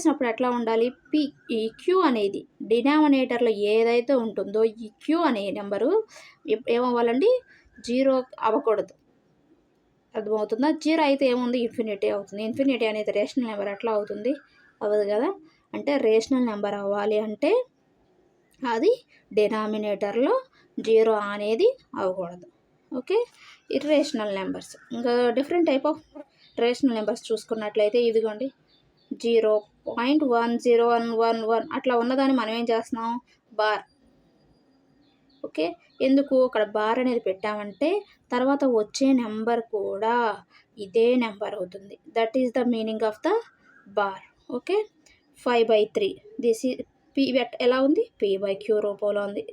చేసినప్పుడు ఎట్లా ఉండాలి, ఈ క్యూ అనేది డినామినేటర్లో ఏదైతే ఉంటుందో ఈ క్యూ అనే నెంబరు ఏమవ్వాలండి, 0 అవ్వకూడదు. అర్థమవుతుందా? 0 అయితే ఏముంది, ఇన్ఫినిటీ అవుతుంది. ఇన్ఫినిటీ అనేది రేషనల్ నెంబర్ ఎట్లా అవుతుంది, అవ్వదు కదా. అంటే రేషనల్ నెంబర్ అవ్వాలి అంటే అది డినామినేటర్లో 0 అనేది అవ్వకూడదు. ఓకే. ఇర్రేషనల్ నెంబర్స్, ఇంకా different type of rational numbers చూసుకున్నట్లయితే ఇదిగోండి 0.10111 అట్లా ఉన్నదాన్ని మనం ఏం చేస్తున్నాం, బార్. ఓకే. ఎందుకు అక్కడ బార్ అనేది పెట్టామంటే తర్వాత వచ్చే నెంబర్ కూడా ఇదే నెంబర్ అవుతుంది. That is the meaning of the bar. Okay. 5/3 this ఈ పి ఎలా ఉంది, p/q రూపంలో ఉంది.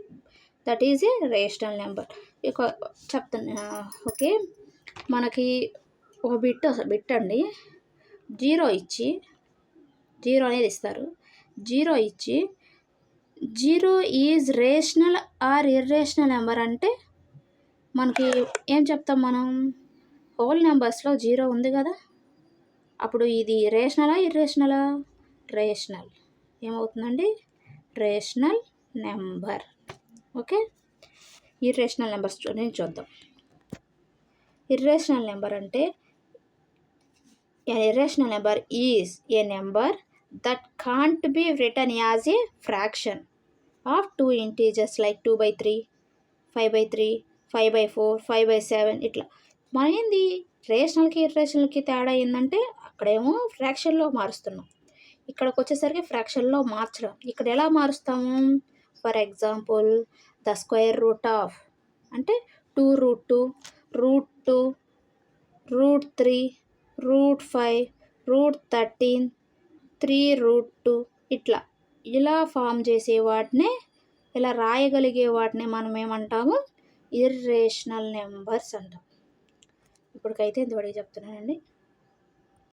That is a rational number. ఇక చెప్తున్నా. ఓకే. మనకి ఒక బిట్ అండి, 0 ఇచ్చి 0 అనేది ఇస్తారు. 0 ఇచ్చి 0 is rational or irrational number అంటే మనకి ఏం చెప్తాం మనం, హోల్ నెంబర్స్లో 0 ఉంది కదా, అప్పుడు ఇది రేషనలా ఇర్రేషనలా, రేషనల్. ఏమవుతుందండి, rational number. Okay. Irrational numbers నేను చూద్దాం. ఇర్రేషనల్ నెంబర్ అంటే irrational number is a number that can't be return as a fraction of 2 integers like 2/3, 5/3, 5/4, 5/7 ఇట్లా. మన ఏంది రేషనల్కి ఇర్రేషనల్కి తేడా ఏంటంటే అక్కడేమో ఫ్రాక్షన్లో మారుస్తున్నాం, ఇక్కడికి వచ్చేసరికి ఫ్రాక్షన్లో మార్చడం. ఇక్కడ ఎలా మారుస్తాము, for example the square root of అంటే 2√2, √2, √3, √5, √13, 3√2 ఇలా ఫామ్ చేసే వాటినే, ఇలా రాయగలిగే వాటిని మనం ఏమంటాము, ఇర్రేషనల్ నెంబర్స్ అంటాం. ఇప్పటికైతే ఇంతవరకు చెప్తున్నానండి.